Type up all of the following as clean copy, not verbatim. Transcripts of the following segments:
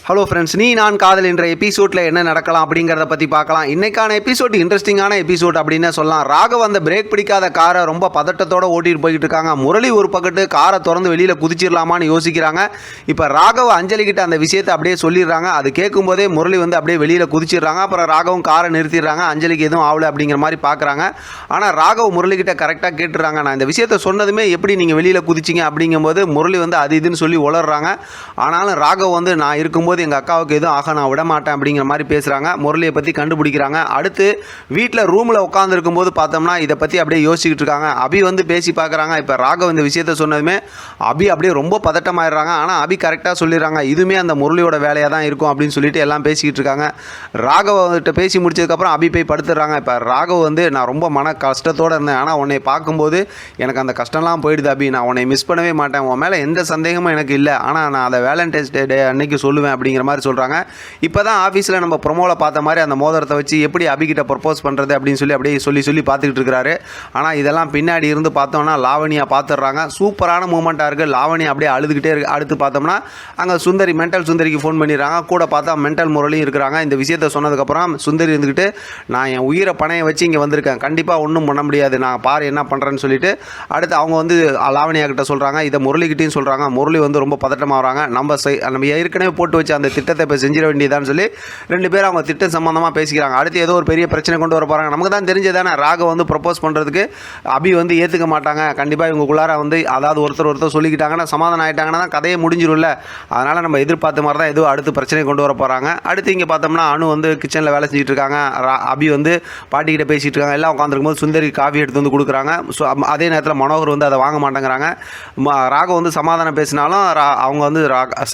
Hello friends, நீ நான் காதல் என்ற எபிசோடில் என்ன நடக்கலாம் அப்படிங்கிறத பற்றி பார்க்கலாம். இன்றைக்கான எபிசோட் இன்ட்ரெஸ்டிங்கான எபிசோட் அப்படின்னு சொல்லலாம். ராகவ் அந்த பிரேக் பிடிக்காத காரை ரொம்ப பதட்டத்தோடு ஓட்டிகிட்டு போய்கிட்டு இருக்காங்க. முரளி ஒரு பக்கத்து காரை திறந்து வெளியில் குதிச்சிடலாமான்னு யோசிக்கிறாங்க. இப்போ ராகவ் அஞ்சலி கிட்ட அந்த விஷயத்தை அப்படியே சொல்லிடுறாங்க. அது கேட்கும்போதே முரளி வந்து அப்படியே வெளியில் குதிச்சிடுறாங்க. அப்புறம் ராகவும் காரை நிறுத்திடுறாங்க. அஞ்சலிக்கு எதுவும் ஆகலை அப்படிங்கிற மாதிரி பார்க்குறாங்க. ஆனால் ராகவ் முரளி கிட்ட கரெக்டாக கேட்டுறாங்க. நான் இந்த விஷயத்தை சொன்னதுமே எப்படி நீங்கள் வெளியில் குதிச்சிங்க அப்படிங்கும்போது முரளி வந்து அது இதுன்னு சொல்லி உளர்றாங்க. ஆனாலும் ராகவ் வந்து நான் இருக்கும்போது எங்கள் அக்காவுக்கு எதுவும் ஆக நான் விட மாட்டேன் அப்படிங்கிற மாதிரி பேசுகிறாங்க. முரளியை பற்றி கண்டுபிடிக்கிறாங்க. அடுத்து வீட்டில் ரூமில் உட்காந்துருக்கும் போது பார்த்தோம்னா இதை பற்றி அப்படியே யோசிச்சுக்கிட்டு இருக்காங்க. அபி வந்து பேசி பார்க்குறாங்க. இப்போ ராகவ் இந்த விஷயத்த சொன்னதுமே அபி அப்படியே ரொம்ப பதட்டமாயிடுறாங்க. ஆனால் அபி கரெக்டாக சொல்லிடுறாங்க, இதுவுமே அந்த முரளியோட வேலையாக தான் இருக்கும் அப்படின்னு சொல்லிட்டு எல்லாம் பேசிக்கிட்டு இருக்காங்க. ராகவ்கிட்ட பேசி முடிச்சதுக்கப்புறம் அபி போய் படுத்துடுறாங்க. இப்போ ராகவ் வந்து நான் ரொம்ப மன கஷ்டத்தோடு இருந்தேன், ஆனால் உன்னை பார்க்கும்போது எனக்கு அந்த கஷ்டம்லாம் போயிடுது அபி, நான் உன்னை மிஸ் பண்ணவே மாட்டேன், உன் மேலே எந்த சந்தேகமும் எனக்கு இல்லை, ஆனால் நான் அதை வேலண்டைன்ஸ் டே அன்னைக்கு சொல்லுவேன் அப்படிங்கிற மாதிரி சொல்கிறாங்க. இப்போ தான் ஆஃபீஸில் நம்ம ப்ரொமோவில் பார்த்த மாதிரி அந்த மோதிரத்தை வச்சு எப்படி அபிகிட்ட ப்ரப்போஸ் பண்ணுறது அப்படின்னு சொல்லி அப்படியே சொல்லி பார்த்துக்கிட்டு இருக்கிறாரு. ஆனால் இதெல்லாம் பின்னாடி இருந்து பார்த்தோம்னா லாவணியா பார்த்துடுறாங்க. சூப்பரான மூமெண்ட்டாக இருக்குது. லாவணி அப்படியே அழுதுகிட்டே இருக்கு. அடுத்து பார்த்தோம்னா அங்கே சுந்தரி மென்டல் சுந்தரிக்கு ஃபோன் பண்ணிடுறாங்க. கூட பார்த்தா மென்டல் முரளியும் இருக்கிறாங்க. இந்த விஷயத்தை சொன்னதுக்கப்புறம் சுந்தரி இருந்துக்கிட்டு நான் என் உயிரை பணையை வச்சு இங்கே வந்திருக்கேன், கண்டிப்பாக ஒன்றும் பண்ண முடியாது, நான் பாரு என்ன பண்ணுறேன்னு சொல்லிட்டு அடுத்து அவங்க வந்து லாவணியா கிட்ட சொல்கிறாங்க. இதை முரளிக்கிட்டையும் சொல்கிறாங்க. முரளி வந்து ரொம்ப பதட்டமாகறாங்க. நம்ம ஏற்கனவே போட்டு வச்சு அந்த திட்டத்தை இப்போ செஞ்சிட வேண்டியதான்னு சொல்லி ரெண்டு பேரும் அவங்க திட்டம் சம்மந்தமாக பேசிக்கிறாங்க. அடுத்து ஏதோ ஒரு பெரிய பிரச்சனை கொண்டு வர போகிறாங்க. நமக்கு தான் தெரிஞ்சதானே ராகவ் வந்து ப்ரப்போஸ் பண்ணுறதுக்கு அபி வந்து ஏற்றுக்க மாட்டாங்க. கண்டிப்பாக இவங்களுக்குள்ளார வந்து அதாவது ஒருத்தர் சொல்லிக்கிட்டாங்கன்னா சமாதானம் ஆகிட்டாங்கன்னா தான் கதையை முடிஞ்சிடும்ல. அதனால் நம்ம எதிர்பார்த்த மாதிரி தான் ஏதோ அடுத்து பிரச்சனை கொண்டு வர போகிறாங்க. அடுத்து இங்கே பார்த்தோம்னா அனு வந்து கிச்சனில் வேலை செஞ்சுட்டு இருக்காங்க. அபி வந்து பாட்டிக்கிட்ட பேசிகிட்டு இருக்காங்க. எல்லாம் உட்காந்துருக்கும் போது சுந்தரி காஃபி எடுத்து வந்து கொடுக்குறாங்க. ஸோ அதே நேரத்தில் மனோகர் வந்து அதை வாங்க மாட்டேங்கிறாங்க. ராகவ் வந்து சமாதானம் பேசினாலும் அவங்க வந்து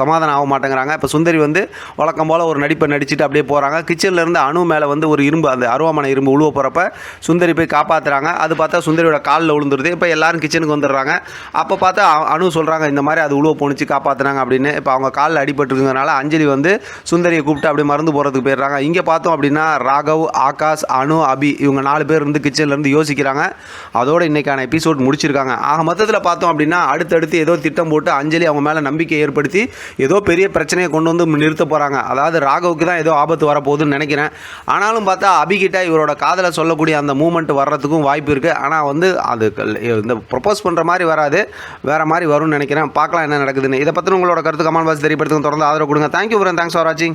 சமாதானம் ஆக மாட்டேங்கிறாங்க. இப்போ சுந்தரி வந்து வழக்கம் போல் ஒரு நடிப்பை நடிச்சுட்டு அப்படியே போகிறாங்க. கிச்சனில் இருந்து அணு மேலே வந்து ஒரு இரும்பு, அந்த அருவாமனை இரும்பு உழுவ போகிறப்ப சுந்தரி போய் காப்பாற்றுறாங்க. அது பார்த்தா சுந்தரியோட காலில் விழுந்துருது. இப்போ எல்லாரும் கிச்சனுக்கு வந்துடுறாங்க. அப்போ பார்த்தா அணு சொல்கிறாங்க இந்த மாதிரி அது உழுவ போணுச்சு காப்பாற்றுறாங்க அப்படின்னு. இப்போ அவங்க காலில் அடிபட்டுருக்கிறதுனால அஞ்சலி வந்து சுந்தரியை கூப்பிட்டு அப்படியே மருந்து போகிறதுக்கு போயிடுறாங்க. இங்கே பார்த்தோம் அப்படின்னா ராகவ், ஆகாஷ், அணு, அபி இவங்க 4 பேர் இருந்து கிச்சன்லேருந்து யோசிக்கிறாங்க. அதோடு இன்றைக்கான எபிசோட் முடிச்சிருக்காங்க. ஆக மொத்தத்தில் பார்த்தோம் அப்படின்னா அடுத்தடுத்து ஏதோ திட்டம் போட்டு அஞ்சலி அவங்க மேலே நம்பிக்கை ஏற்படுத்தி ஏதோ பெரிய பிரச்சனையை கொண்டு வந்து நிறுத்த போகிறாங்க. அதாவது ராகவுக்கு தான் ஏதோ ஆபத்து வரப்போகுதுன்னு நினைக்கிறேன். ஆனாலும் பார்த்தா அபிகிட்ட இவரோட காதலை சொல்லக்கூடிய அந்த மூமெண்ட் வர்றதுக்கும் வாய்ப்பு இருக்குது. ஆனால் வந்து அது இந்த ப்ரப்போஸ் பண்ணுற மாதிரி வராது, வேறு மாதிரி வரும்னு நினைக்கிறேன். பார்க்கலாம் என்ன நடக்குதுன்னு. இதை பற்றி உங்களோட கருத்து கமெண்ட் பாக்ஸ் தெரியப்படுத்துங்க. தொடர்ந்து ஆதரவு கொடுங்க. தேங்க்யூ ஃப்ரெண்ட், தேங்க்ஸ் ஃபார் வாட்சிங்.